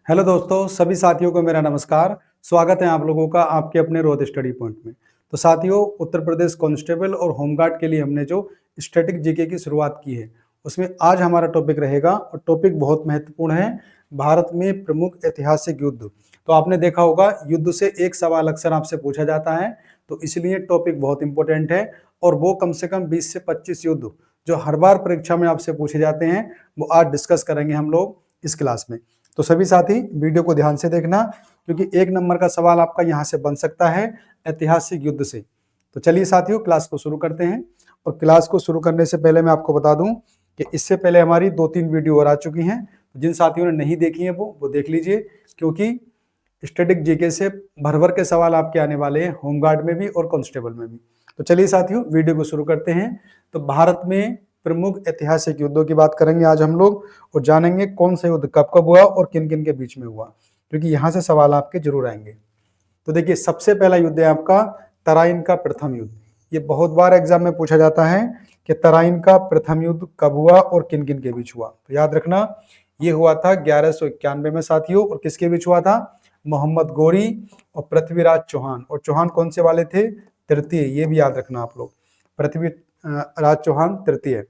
Hello दोस्तों, सभी साथियों को मेरा नमस्कार। स्वागत है आप लोगों का आपके अपने रोज स्टडी पॉइंट में। तो साथियों, उत्तर प्रदेश कांस्टेबल और होमगार्ड के लिए हमने जो स्टैटिक जीके की शुरुआत की है, उसमें आज हमारा टॉपिक रहेगा और टॉपिक बहुत महत्वपूर्ण है, भारत में प्रमुख ऐतिहासिक युद्ध। तो आपने देखा होगा, युद्ध से एक सवाल अक्सर आपसे पूछा जाता है, तो इसलिए टॉपिक बहुत इंपॉर्टेंट है। और वो कम से कम 20 से 25 युद्ध जो हर बार परीक्षा में आपसे पूछे जाते हैं, वो आज डिस्कस करेंगे हम लोग इस क्लास में। तो सभी साथी वीडियो को ध्यान से देखना, क्योंकि एक नंबर का सवाल आपका यहाँ से बन सकता है ऐतिहासिक युद्ध से। तो चलिए साथियों, क्लास को शुरू करते हैं। और क्लास को शुरू करने से पहले मैं आपको बता दूं कि इससे पहले हमारी 2-3 वीडियो और आ चुकी हैं। जिन साथियों ने नहीं देखी है वो देख लीजिए, क्योंकि स्टैटिक जीके से भर भर के सवाल आपके आने वाले हैं, होमगार्ड में भी और कांस्टेबल में भी। तो चलिए साथियों, वीडियो को शुरू करते हैं। तो भारत में प्रमुख ऐतिहासिक युद्धों की बात करेंगे आज हम लोग, और जानेंगे कौन सा युद्ध कब कब हुआ और किन किन के बीच में हुआ, क्योंकि यहाँ से सवाल आपके जरूर आएंगे। तो देखिए, सबसे पहला युद्ध है आपका तराइन का प्रथम युद्ध। ये बहुत बार एग्जाम में पूछा जाता है कि तराइन का प्रथम युद्ध कब हुआ और किन किन के बीच हुआ। तो याद रखना, ये हुआ था 1191 में साथियों। और किसके बीच हुआ था? मोहम्मद गोरी और पृथ्वीराज चौहान। और चौहान कौन से वाले थे? तृतीय। ये भी याद रखना आप लोग, पृथ्वीराज चौहान तृतीय।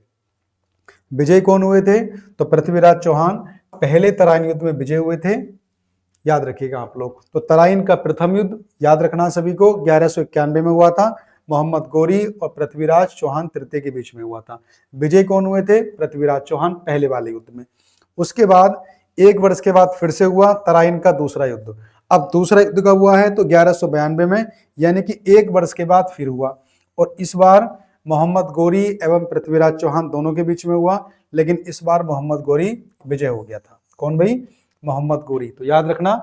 विजय कौन हुए थे? तो पृथ्वीराज चौहान पहले तराइन युद्ध में विजय हुए थे, याद रखिएगा आप लोग। तो तराइन का प्रथम युद्ध याद रखना सभी को, 1191 में हुआ था। मोहम्मद गोरी और पृथ्वीराज चौहान तृतीय के बीच में हुआ था। विजय कौन हुए थे? पृथ्वीराज चौहान पहले वाले युद्ध में। उसके बाद 1 वर्ष के बाद फिर से हुआ तराइन का दूसरा युद्ध। अब दूसरा युद्ध कब हुआ है? तो 1192 में, यानी कि 1 वर्ष के बाद फिर हुआ। और इस बार मोहम्मद गोरी एवं पृथ्वीराज चौहान दोनों के बीच में हुआ, लेकिन इस बार मोहम्मद गोरी विजय हो गया था। कौन भाई? मोहम्मद गोरी। तो याद रखना,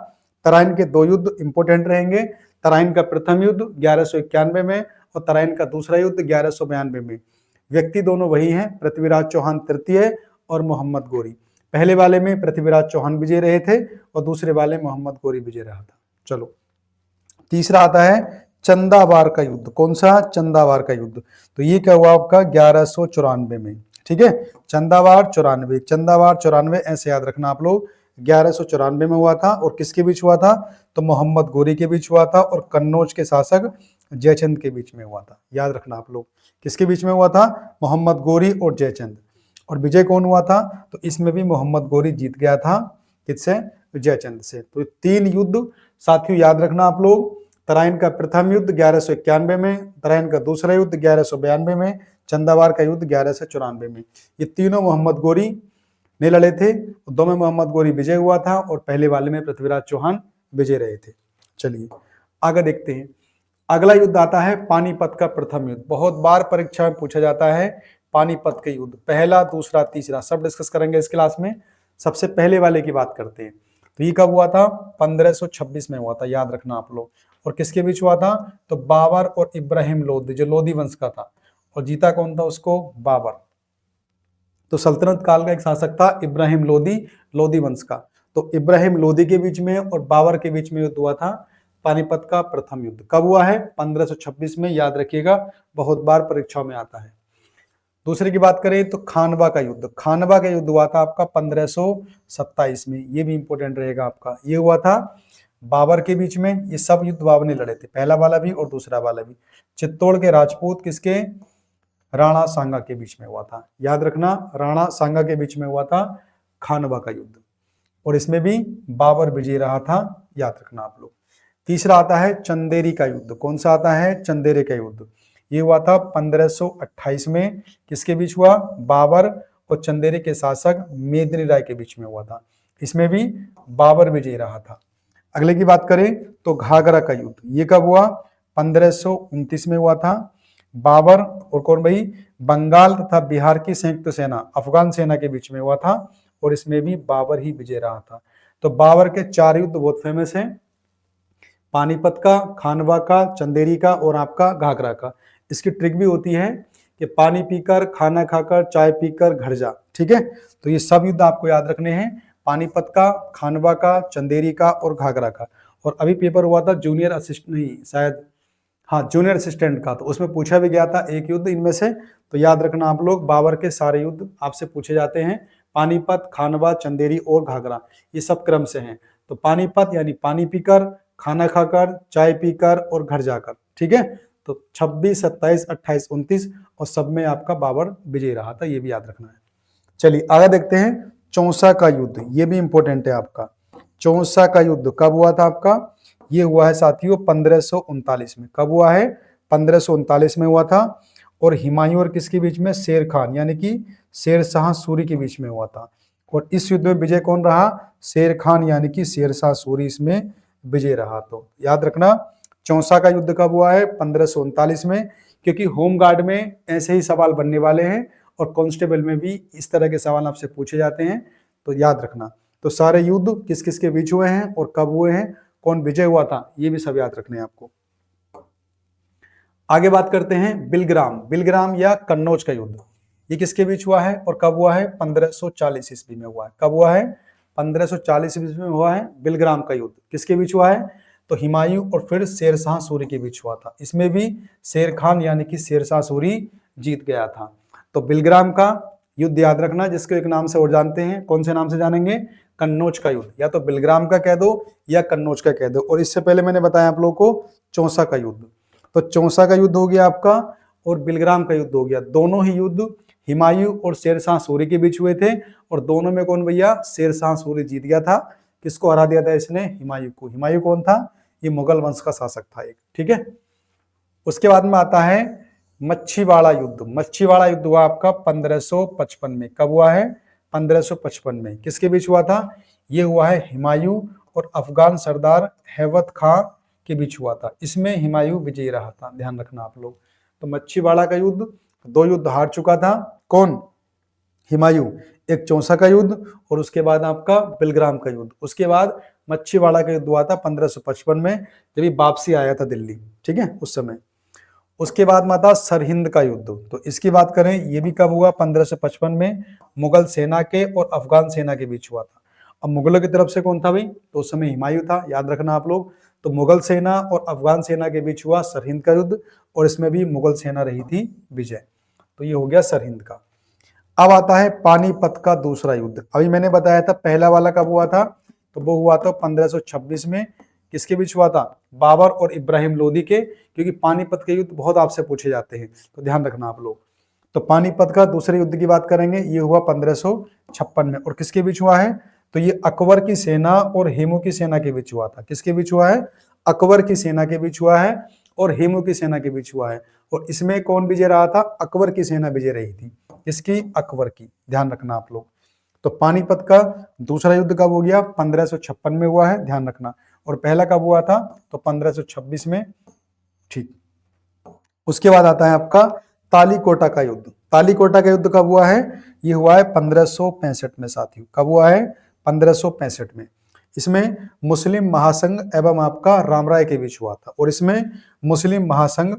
तराइन के 2 युद्ध इंपोर्टेंट रहेंगे। तराइन का प्रथम युद्ध 1191 में और तराइन का दूसरा युद्ध 1192 में। व्यक्ति दोनों वही हैं, पृथ्वीराज चौहान तृतीय और मोहम्मद गोरी। पहले वाले में पृथ्वीराज चौहान विजय रहे थे और दूसरे वाले मोहम्मद गोरी विजय रहा था। चलो, तीसरा आता है चंदावार का युद्ध। कौन सा? चंदावार का युद्ध। तो ये क्या हुआ आपका? 1194 में। ठीक है, चंदावार 94, चंदावार 94 ऐसे याद रखना आप लोग। 1194 में हुआ था। और किसके बीच हुआ था? तो मोहम्मद गोरी के बीच हुआ था और कन्नौज के शासक जयचंद के बीच में हुआ था। याद रखना आप लोग, किसके बीच में हुआ था? मोहम्मद गोरी और जयचंद। और विजय कौन हुआ था? तो इसमें भी मोहम्मद गोरी जीत गया था। किससे? जयचंद से। तो 3 युद्ध साथियों याद रखना आप लोग। तराइन का प्रथम युद्ध 1191 में, तराइन का दूसरा युद्ध 1192 में, चंदावार का युद्ध 1194 में। ये तीनों मोहम्मद गोरी ने लड़े थे। 2 में मोहम्मद गोरी विजय हुआ था और पहले वाले में पृथ्वीराज चौहान विजय रहे थे। चलिए आगे देखते हैं। अगला युद्ध आता है पानीपत का प्रथम युद्ध। बहुत बार परीक्षा में पूछा जाता है पानीपत के युद्ध, पहला, दूसरा, तीसरा सब डिस्कस करेंगे इस क्लास में। सबसे पहले वाले की बात करते हैं। तो ये कब हुआ था? 1526 में हुआ था, याद रखना आप लोग। और किसके बीच हुआ था? तो बाबर और इब्राहिम लोदी, जो लोदी वंश का था। और जीता कौन था उसको? बाबर। तो सल्तनत काल का एक शासक था इब्राहिम लोदी, लोदी वंश का। तो इब्राहिम लोदी के बीच में और बाबर के बीच में युद्ध हुआ था पानीपत का प्रथम युद्ध। कब हुआ है? 1526 में, याद रखिएगा, बहुत बार परीक्षाओं में आता है। दूसरे की बात करें तो खानवा का युद्ध। खानवा का युद्ध हुआ था आपका 1527 में। ये भी इंपॉर्टेंट रहेगा आपका। ये हुआ था बाबर के बीच में। ये सब युद्ध बाबर ने लड़े थे, पहला वाला भी और दूसरा वाला भी। चित्तौड़ के राजपूत किसके? राणा सांगा के बीच में हुआ था। याद रखना, राणा सांगा के बीच में हुआ था खानवा का युद्ध। और इसमें भी बाबर विजयी रहा था, याद रखना आप लोग। तीसरा आता है चंदेरी का युद्ध। कौन सा आता है? चंदेरी का युद्ध। ये हुआ था 1528 में। किसके बीच हुआ? बाबर और चंदेरी के शासक मेदिनी राय के बीच में हुआ था। इसमें भी बाबर विजयी रहा था। अगले की बात करें तो घाघरा का युद्ध। ये कब हुआ? 1529 में हुआ था। बाबर और कौन भाई? बंगाल तथा बिहार की संयुक्त सेना, अफगान सेना के बीच में हुआ था। और इसमें भी बाबर ही विजय रहा था। तो बाबर के 4 युद्ध बहुत फेमस हैं, पानीपत का, खानवा का, चंदेरी का और आपका घाघरा का। इसकी ट्रिक भी होती है कि पानी पीकर, खाना खाकर, चाय पीकर घर जा। ठीक है, तो ये सब युद्ध आपको याद रखने हैं, पानीपत का, खानवा का, चंदेरी का और घाघरा का। और अभी पेपर हुआ था जूनियर असिस्टेंट, नहीं शायद, हाँ जूनियर असिस्टेंट का, तो उसमें पूछा भी गया था एक युद्ध इनमें से। तो याद रखना आप लोग, बाबर के सारे युद्ध आपसे पूछे जाते हैं, पानीपत, खानवा, चंदेरी और घाघरा, ये सब क्रम से हैं। तो पानीपत यानी पानी पीकर, खाना खाकर, चाय पीकर और घर जाकर। ठीक है, तो 26, 27, 28, 29 और सब में आपका बाबर विजयी रहा था, ये भी याद रखना है। चलिए आगे देखते हैं चौसा का युद्ध, ये भी इंपॉर्टेंट है आपका। चौसा का युद्ध कब हुआ था आपका? ये हुआ है साथियों 1539 में। कब हुआ है? 1539 में हुआ था। और हुमायूं और किसके बीच में? शेर खान यानी कि शेर शाह सूरी के बीच में हुआ था। और इस युद्ध में विजय कौन रहा? शेर खान यानी कि शेर शाह सूरी इसमें विजय रहा। तो याद रखना चौसा का युद्ध कब हुआ है? 1539 में, क्योंकि होमगार्ड में ऐसे ही सवाल बनने वाले हैं और कांस्टेबल में भी इस तरह के सवाल आपसे पूछे जाते हैं, तो याद रखना। तो सारे युद्ध किस किस के बीच हुए हैं और कब हुए हैं, कौन विजय हुआ था, ये भी सब याद रखने हैं आपको। आगे बात करते हैं बिलग्राम या कन्नौज का युद्ध। ये किसके बीच हुआ है और कब हुआ है? 1540 ईस्वी में हुआ है। कब हुआ है? 1540 ईस्वी में हुआ है बिलग्राम का युद्ध। किसके बीच हुआ है? तो हुमायूं और फिर शेर शाह सूरी के बीच हुआ था। इसमें भी शेर खान यानी कि शेर शाह सूरी जीत गया था। तो बिलग्राम का युद्ध याद रखना, जिसको एक नाम से और जानते हैं। कौन से नाम से जानेंगे? कन्नौज का युद्ध। या तो बिलग्राम का कह दो या कन्नौज का कह दो। और इससे पहले मैंने बताया आप लोगों को चौसा का युद्ध। तो चौसा का युद्ध हो गया आपका और बिलग्राम का युद्ध हो गया। दोनों ही युद्ध हुमायूं और शेर शाह सूरी के बीच हुए थे। और दोनों में कौन भैया? शेर शाह सूरी जीत गया था। किसको हरा दिया था इसने? हुमायूं को। हुमायूं कौन था? ये मुगल वंश का शासक था एक। ठीक है, उसके बाद में आता है मच्छीवाड़ा युद्ध। मच्छीवाड़ा युद्ध हुआ आपका 1555 में। कब हुआ है? 1555 में। किसके बीच हुआ था? ये हुआ है हुमायूं और अफगान सरदार हैबत खां के बीच हुआ था। इसमें हुमायूं विजयी रहा था, ध्यान रखना आप लोग। तो मच्छीवाड़ा का युद्ध, दो युद्ध हार चुका था। कौन? हुमायूं। एक चौसा का युद्ध और उसके बाद आपका बिलग्राम का युद्ध। उसके बाद मच्छीवाड़ा का युद्ध हुआ था 1555 में, जब ये वापसी आया था दिल्ली। ठीक है, उस समय। उसके बाद में आता सरहिंद का युद्ध। तो इसकी बात करें, ये भी कब हुआ? 1555 में। मुगल सेना के और अफगान सेना के बीच हुआ था। अब मुगलों की तरफ से कौन था भाई? तो उस समय हुमायूं था, याद रखना आप लोग। तो मुगल सेना और अफगान सेना के बीच हुआ सरहिंद का युद्ध और इसमें भी मुगल सेना रही थी विजय। तो ये हो गया सरहिंद का। अब आता है पानीपत का दूसरा युद्ध। अभी मैंने बताया था पहला वाला कब हुआ था, तो वो हुआ था 1526 में। किसके बीच हुआ था? बाबर और इब्राहिम लोदी के। क्योंकि पानीपत के युद्ध बहुत आपसे पूछे जाते हैं, तो ध्यान रखना आप लोग। तो पानीपत का दूसरे युद्ध की बात करेंगे, ये हुआ 1556 में। और किसके बीच हुआ है? तो ये अकबर की सेना और हेमू की सेना के बीच हुआ था। किसके बीच हुआ है? अकबर की सेना के बीच हुआ है और हेमू की सेना के बीच हुआ है। और इसमें कौन विजय रहा था? अकबर की सेना विजय रही थी। किसकी? अकबर की, ध्यान रखना आप लोग। तो पानीपत का दूसरा युद्ध कब हो गया? 1556 में हुआ है, ध्यान रखना। और पहला कब हुआ था? तो 1526 में। ठीक, उसके बाद आता है आपका तालीकोटा का युद्ध। तालीकोटा का युद्ध कब हुआ है? ये हुआ है 1565 में साथियों। कब हुआ है? 1565 में। इसमें मुस्लिम महासंघ एवं आपका रामराय के बीच हुआ था। और इसमें मुस्लिम महासंघ,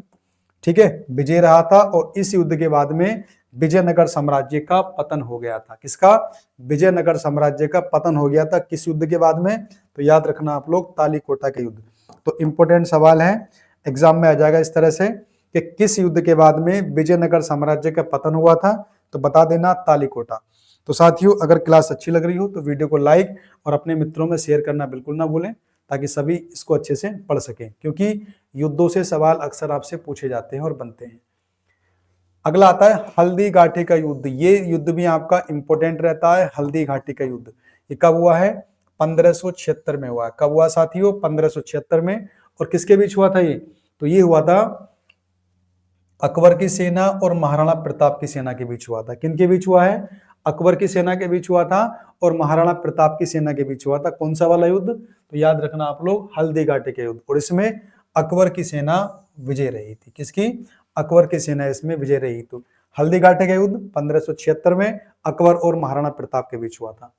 ठीक है, विजय रहा था। और इस युद्ध के बाद में विजयनगर साम्राज्य का पतन हो गया था। किसका? विजयनगर साम्राज्य का पतन हो गया था। किस युद्ध के बाद में? तो याद रखना आप लोग, तालीकोटा के युद्ध। तो इंपॉर्टेंट सवाल है, एग्जाम में आ जाएगा इस तरह से कि किस युद्ध के बाद में विजयनगर साम्राज्य का पतन हुआ था, तो बता देना तालीकोटा। तो साथियों, अगर क्लास अच्छी लग रही हो तो वीडियो को लाइक और अपने मित्रों में शेयर करना बिल्कुल ना भूलें, ताकि सभी इसको अच्छे से पढ़ सकें, क्योंकि युद्धों से सवाल अक्सर आपसे पूछे जाते हैं और बनते हैं। अगला आता है हल्दी घाटी का युद्ध। ये युद्ध भी आपका इंपॉर्टेंट रहता है। हल्दी घाटी का युद्ध ये कब हुआ है? 1576 में हुआ है। कब हुआ साथियों? 1576 में। और किसके बीच हुआ था ये? तो ये हुआ था अकबर की सेना और महाराणा प्रताप की सेना के बीच हुआ था। किनके बीच हुआ है? अकबर की सेना के बीच हुआ था और महाराणा प्रताप की सेना के बीच हुआ था। कौन सा वाला युद्ध? तो याद रखना आप लोग, हल्दी घाटी के युद्ध। और इसमें अकबर की सेना विजय रही थी। किसकी? अकबर की सेना इसमें विजय रही। तो हल्दी घाटी का युद्ध 1576 में अकबर और महाराणा प्रताप के बीच हुआ था।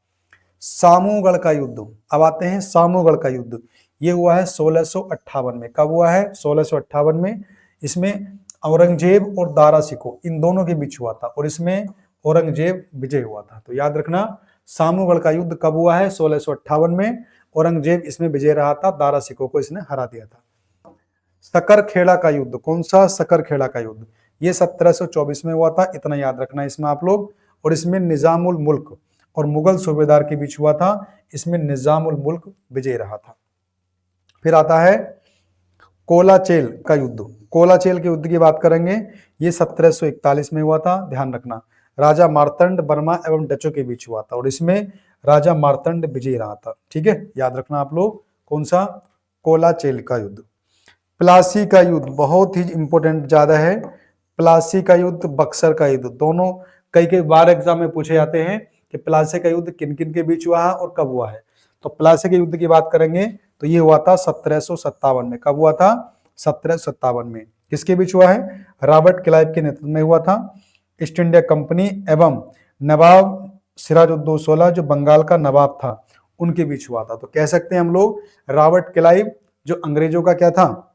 सामूगढ़ का युद्ध। अब आते हैं सामूगढ़ का युद्ध। ये हुआ है 1658 में। कब हुआ है? 1658 में। इसमें औरंगजेब और दारा शिकोह इन दोनों के बीच हुआ था और इसमें औरंगजेब विजय हुआ था। तो याद रखना, सामूगढ़ का युद्ध कब हुआ है? 1658 में। औरंगजेब इसमें विजय रहा था, दारा शिकोह को इसने हरा दिया था। सकरखेड़ा का युद्ध। कौन सा? सकरखेड़ा का युद्ध। ये 1724 में हुआ था, इतना याद रखना इसमें आप लोग। और इसमें निजामुल मुल्क और मुगल सूबेदार के बीच हुआ था। इसमें निजाम उल मुल्क विजयी रहा था। फिर आता है कोलाचेल का युद्ध। कोलाचेल के युद्ध की बात करेंगे, ये 1741 में हुआ था, ध्यान रखना। राजा मार्तंड बर्मा एवं डचों के बीच हुआ था और इसमें राजा मार्तंड विजयी रहा था। ठीक है, याद रखना आप लोग, कौन सा? कोलाचेल का युद्ध। प्लासी का युद्ध बहुत ही इंपॉर्टेंट ज्यादा है। प्लासी का युद्ध, बक्सर का युद्ध, दोनों कई कई बार एग्जाम में पूछे जाते हैं कि प्लासी का युद्ध किन किन के बीच हुआ है और कब हुआ है। तो प्लासी के युद्ध की बात करेंगे तो ये हुआ था 1757 में। कब हुआ था? 1757 में। किसके बीच हुआ है? रॉबर्ट क्लाइव के नेतृत्व में हुआ था। ईस्ट इंडिया कंपनी एवं नवाब सिराजुद्दौला जो बंगाल का नवाब था उनके बीच हुआ था। तो कह सकते हैं हम लोग रॉबर्ट क्लाइव जो अंग्रेजों का क्या था?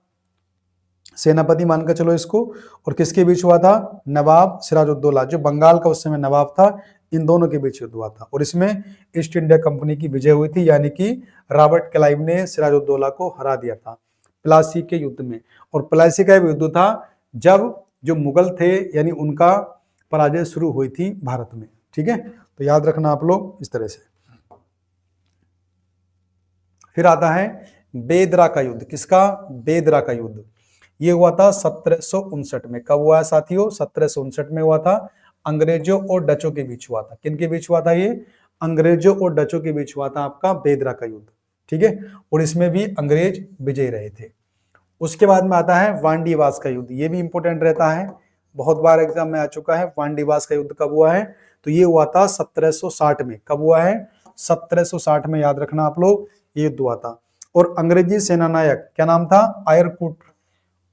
सेनापति मानकर चलो इसको। और किसके बीच हुआ था? नवाब सिराजुद्दौला जो बंगाल का उस समय नवाब था, इन दोनों के बीच युद्ध हुआ था और इसमें ईस्ट इंडिया कंपनी की विजय हुई थी, यानी कि रॉबर्ट क्लाइव ने सिराजुद्दौला को हरा दिया था प्लासी के युद्ध में। और प्लासी का युद्ध था जब जो मुगल थे यानी उनका पराजय शुरू हुई थी भारत में। ठीक है, तो याद रखना आप लोग इस तरह से। फिर आता है बेदरा का युद्ध। किसका? बेदरा का युद्ध। ये हुआ था 1759 में। कब हुआ है साथियों? 1759 में हुआ था। अंग्रेजों और डचों के बीच हुआ था। किन के बीच हुआ था ये? अंग्रेजों और डचों के बीच हुआ था आपका बेदरा का युद्ध। ठीक है, और इसमें भी अंग्रेज विजयी रहे थे। उसके बाद में आता है वांडीवास का युद्ध। ये भी इंपॉर्टेंट रहता है, बहुत बार एग्जाम में आ चुका है। वांडीवास का युद्ध कब हुआ है? तो ये हुआ था 1760 में। कब हुआ है? 1760 में, याद रखना आप लोग, ये युद्ध हुआ था। और अंग्रेजी सेना नायक क्या नाम था? आयरकुट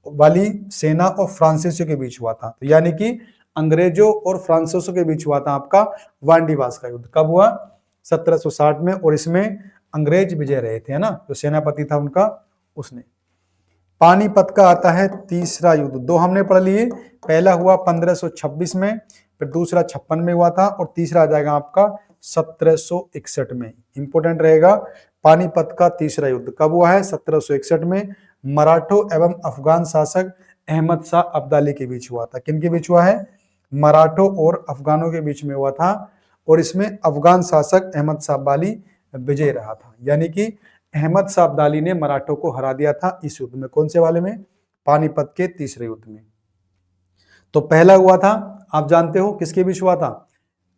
वाली सेना और फ्रांसीसियों के बीच हुआ था। तो यानी कि अंग्रेजों और फ्रांसीसियों के बीच हुआ था आपका वांडीवास का युद्ध। कब हुआ? 1760 में। और इसमें अंग्रेज विजय रहे थे, है ना, जो सेनापति था उनका, उसने। पानीपत का आता है तीसरा युद्ध। दो हमने पढ़ लिए, पहला हुआ 1526 में, फिर दूसरा 56 में हुआ था और तीसरा आ जाएगा आपका 1761 में। इंपोर्टेंट रहेगा पानीपत का तीसरा युद्ध। कब हुआ है? 1761 में। मराठों एवं अफगान शासक अहमद शाह अब्दाली के बीच हुआ था। किन के बीच हुआ है? मराठों और अफगानों के बीच में हुआ था और इसमें अफगान शासक अहमद शाह अब्दाली विजय रहा था। यानी कि अहमद शाह अब्दाली ने मराठों को हरा दिया था इस युद्ध में। कौन से वाले में? पानीपत के तीसरे युद्ध में। तो पहला हुआ था, आप जानते हो किसके बीच हुआ था?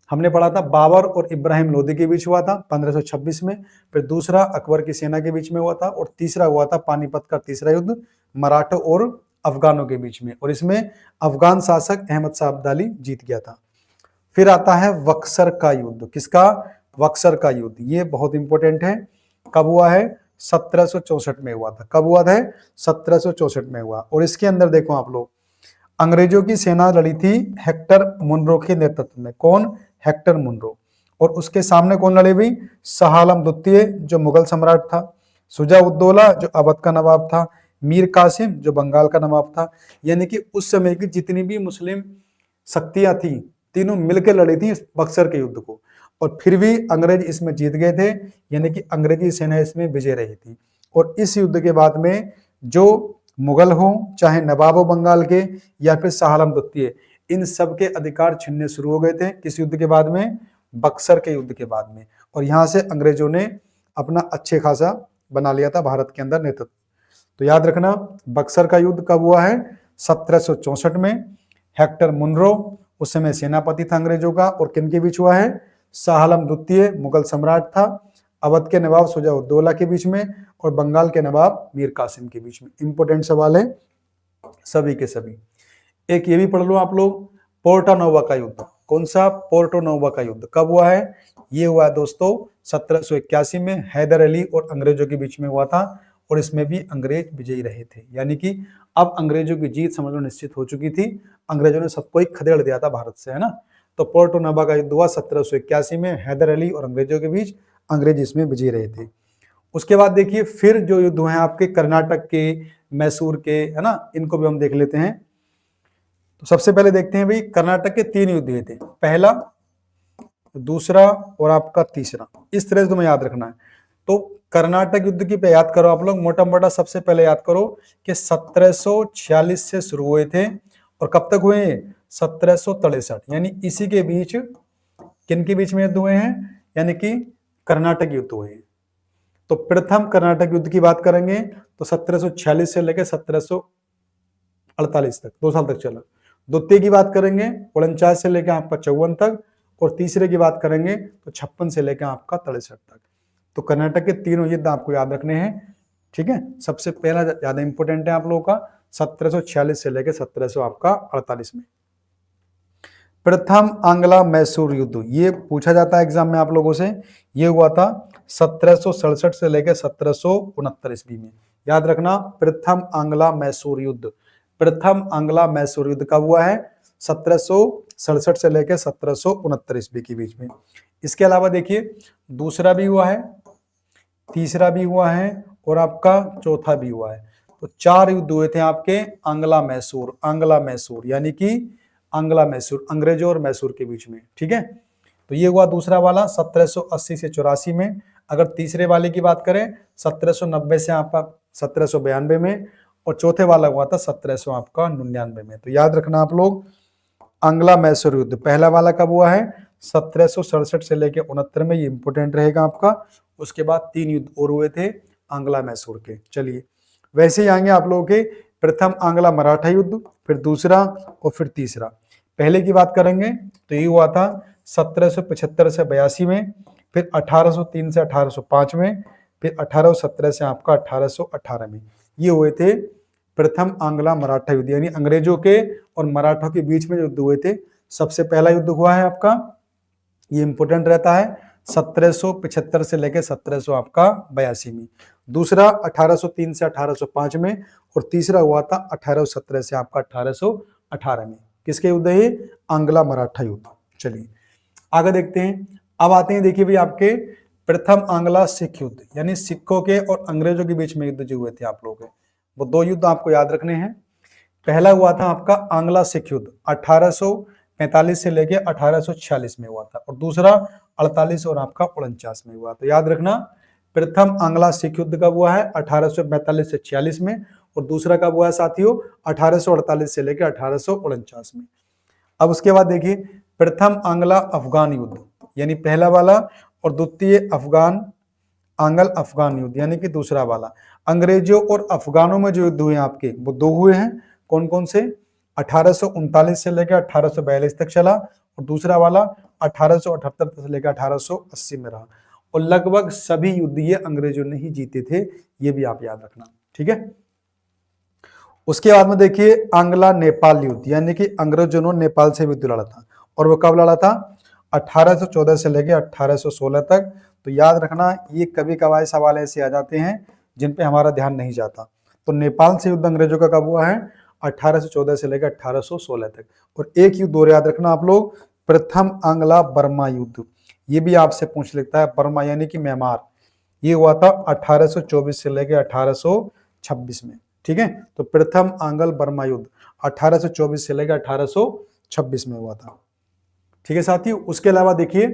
हमने पढ़ा था बाबर और इब्राहिम लोदी के बीच हुआ था 1526 में। फिर दूसरा अकबर की सेना के बीच में हुआ था और तीसरा हुआ था पानीपत का तीसरा युद्ध मराठों और अफगानों के बीच में, और इसमें अफगान शासक अहमद शाह अब्दाली जीत गया था। फिर आता है बक्सर का युद्ध। किसका? बक्सर का युद्ध। ये बहुत इंपॉर्टेंट है। कब हुआ है? 1764 में हुआ था। कब हुआ था? 1764 में हुआ। और इसके अंदर देखो आप लोग, अंग्रेजों की सेना लड़ी थी हेक्टर मुनरो के नेतृत्व में। कौन? Hector Munro. और उसके सामने कौन लड़े हुई? शाह आलम द्वितीय जो मुगल सम्राट था, शुजा-उद-दौला जो अवध का नवाब था, मीर कासिम जो बंगाल का नवाब था। यानी कि उस समय की जितनी भी मुस्लिम शक्तियां थी तीनों मिलकर लड़ी थी बक्सर के युद्ध को, और फिर भी अंग्रेज इसमें जीत गए थे। यानी कि अंग्रेजी सेना इसमें विजय रही थी। और इस युद्ध के बाद में जो मुगल हो, चाहे नवाब हो बंगाल के या फिर शाह आलम द्वितीय, इन सब के अधिकार छिनने शुरू हो गए थे। किस युद्ध के बाद में? बक्सर के युद्ध के बाद में। और यहाँ से अंग्रेजों ने अपना अच्छे खासा बना लिया था भारत के अंदर नेतृत्व। तो याद रखना, बक्सर का युद्ध कब हुआ है? 1764 में। हेक्टर मुनरो उस समय सेनापति था अंग्रेजों का, और किन के बीच हुआ है? शाह आलम द्वितीय मुगल सम्राट था, अवध के नवाब शुजा-उद-दौला के बीच में, और बंगाल के नवाब मीर कासिम के बीच में। इंपोर्टेंट सवाल है सभी के सभी। एक ये भी पढ़ लो आप लोग, पोर्टा नोवा का युद्ध। कौन सा? पोर्टो नोवा का युद्ध। कब हुआ है? ये हुआ है दोस्तों 1781 में। हैदर अली और अंग्रेजों के बीच में हुआ था और इसमें भी अंग्रेज विजयी रहे थे। यानी कि अब अंग्रेजों की जीत समझ लो निश्चित हो चुकी थी। अंग्रेजों ने सबको ही खदेड़ दिया था भारत से, है ना। तो पोर्टो नोवा का युद्ध हुआ 1781 में, हैदर अली और अंग्रेजों के बीच। अंग्रेज इसमें विजयी रहे थे। उसके बाद देखिए फिर जो युद्ध हुए हैं आपके कर्नाटक के, मैसूर के, है ना, इनको भी हम देख लेते हैं। तो सबसे पहले देखते हैं भाई, कर्नाटक के 3 युद्ध हुए थे, पहला, दूसरा और आपका तीसरा। इस तरह से तुम्हें याद रखना है। तो कर्नाटक युद्ध की पे याद करो आप लोग, मोटा मोटा सबसे पहले याद करो कि 1746 से शुरू हुए थे और कब तक हुए? 1763। यानी इसी के बीच किन के बीच में युद्ध हुए हैं, यानी कि कर्नाटक युद्ध हुए हैं। तो प्रथम कर्नाटक युद्ध की बात करेंगे तो 1746 से लेकर 1748 तक, 2 साल तक चला। द्वितीय की बात करेंगे 49 से लेकर आपका 54 तक, और तीसरे की बात करेंगे तो 56 से लेकर आपका 63 तक। तो कर्नाटक के तीनों युद्ध आपको याद रखने हैं, ठीक है। सबसे पहला ज्यादा इंपॉर्टेंट है आप लोगों का 1746 से लेकर 1748 में। प्रथम आंग्ला मैसूर युद्ध, ये पूछा जाता है एग्जाम में आप लोगों से। ये हुआ था 1767 से लेकर 1769 ईस्वी में। याद रखना, प्रथम आंग्ला मैसूर युद्ध। प्रथम आंग्ला मैसूर युद्ध कब हुआ है? 1767 से लेकर 1769 ईस्वी के बीच में। इसके अलावा देखिए दूसरा भी हुआ है, तीसरा भी हुआ है और आपका चौथा भी हुआ है। तो 4 युद्ध हुए थे आपके आंग्ला मैसूर, आंग्ला मैसूर यानी कि आंग्ला मैसूर, अंग्रेजों और मैसूर के बीच में, ठीक है। तो ये हुआ दूसरा वाला 1780 से 84 में। अगर तीसरे वाले की बात करें 1790 से आपका 1792 में, और चौथे वाला हुआ था 1700 आपका 99 में। तो याद रखना आप लोग, आंग्ला मैसूर युद्ध पहला वाला कब हुआ है? 1767 से लेकर 69 में, ये इंपोर्टेंट रहेगा आपका। उसके बाद 3 युद्ध और हुए थे आंग्ला मैसूर के। चलिए वैसे ही आएंगे आप लोगों के प्रथम आंग्ला मराठा युद्ध, फिर दूसरा और फिर तीसरा। पहले की बात करेंगे तो ये हुआ था 1775 से 82 में, फिर 1803 से 1805 में, फिर 1817 से आपका 1818 में। ये हुए थे प्रथम आंग्ला मराठा युद्ध, यानी अंग्रेजों के और मराठों के बीच में युद्ध हुए थे। सबसे पहला युद्ध हुआ है आपका, ये इंपोर्टेंट रहता है, 1775 से लेकर 1700 आपका 82 में। दूसरा 1803 से 1805 में, और तीसरा हुआ था 1817 से आपका 1818 में। किसके युद्ध है? आंग्ला मराठा युद्ध। चलिए आगे देखते हैं। अब आते हैं, देखिए भाई आपके प्रथम आंग्ला सिख युद्ध, यानी सिखों के और अंग्रेजों के बीच में युद्ध जो हुए थे आप लोगों के, वो 2 युद्ध आपको याद रखने हैं। पहला हुआ था आपका आंग्ला सिख युद्ध 1845 से लेकर 1846 में हुआ था, और दूसरा 48 और आपका 49 में हुआ। तो याद रखना, प्रथम आंग्ला सिख युद्ध कब हुआ है? 1845 से 46 में, और दूसरा कब हुआ है साथियों? 1848 से लेकर 1849 में। अब उसके बाद देखिए प्रथम आंग्ला अफगान युद्ध, यानी पहला वाला, और द्वितीय अफगान आंग्ल अफगान युद्ध, यानी कि दूसरा वाला। अंग्रेजों और अफगानों में जो युद्ध हुए आपके, वो 2 हुए हैं। कौन कौन से? 1839 से लेकर 1842 तक चला, और दूसरा वाला 1878 से लेकर 1880 में रहा। और लगभग सभी युद्ध ये अंग्रेजों ने ही जीते थे, ये भी आप याद रखना, ठीक है। उसके बाद में देखिए आंग्ला नेपाल युद्ध, यानी कि अंग्रेजों ने नेपाल से युद्ध लड़ा था, और वो कब लड़ा था? 1814 से लेकर 1816 तक। तो याद रखना, ये कभी कभार सवाल ऐसे आ जाते हैं जिन पे हमारा ध्यान नहीं जाता। तो नेपाल से युद्ध अंग्रेजों का कब हुआ है? 1814 से लेकर 1816 तक। और एक युद्ध और याद रखना आप लोग, प्रथम आंग्ला बर्मा युद्ध, ये भी आपसे पूछ लेता है, बर्मा यानी कि म्यांमार। ये हुआ था 1824 से लेकर 1826 में, ठीक है। तो प्रथम आंग्ल बर्मा युद्ध 1824 से लेकर 1826 में हुआ था, ठीक है साथियों। उसके अलावा देखिए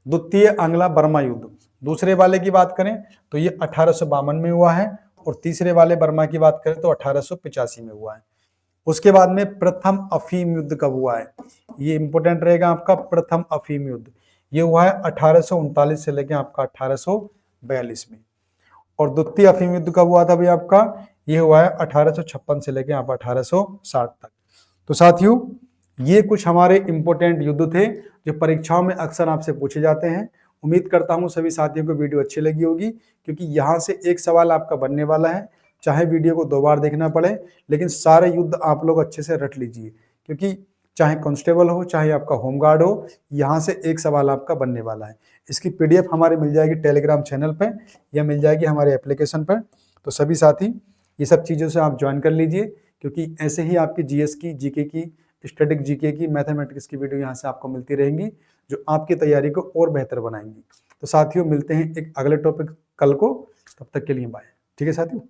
द्वितीय आंग्ला बर्मा युद्ध, दूसरे वाले की बात करें तो ये 1852 में हुआ है, और तीसरे वाले बर्मा की बात करें तो 1885 में हुआ है। उसके बाद में प्रथम अफीम युद्ध कब हुआ है? ये इंपोर्टेंट रहेगा आपका, प्रथम अफीम युद्ध ये हुआ है 1839 से लेकर आपका 1842 में। और द्वितीय अफीम युद्ध कब हुआ था भाई आपका? ये हुआ है 1856 से लेकर आप 1860 तक। तो साथियों ये कुछ हमारे इंपोर्टेंट युद्ध थे जो परीक्षाओं में अक्सर आपसे पूछे जाते हैं। उम्मीद करता हूं सभी साथियों को वीडियो अच्छी लगी होगी, क्योंकि यहाँ से एक सवाल आपका बनने वाला है, चाहे वीडियो को 2 बार देखना पड़े, लेकिन सारे युद्ध आप लोग अच्छे से रट लीजिए, क्योंकि चाहे कांस्टेबल हो चाहे आपका होमगार्ड हो, यहाँ से एक सवाल आपका बनने वाला है। इसकी PDF हमारे मिल जाएगी टेलीग्राम चैनल पर, या मिल जाएगी हमारे एप्लीकेशन पर। तो सभी साथी ये सब चीज़ों से आप ज्वाइन कर लीजिए, क्योंकि ऐसे ही आपकी GS की, GK की, स्टैटिक GK की, मैथमेटिक्स की वीडियो यहाँ से आपको मिलती रहेंगी, जो आपकी तैयारी को और बेहतर बनाएंगी। तो साथियों मिलते हैं एक अगले टॉपिक कल को, तब तक के लिए बाय। ठीक है साथियों।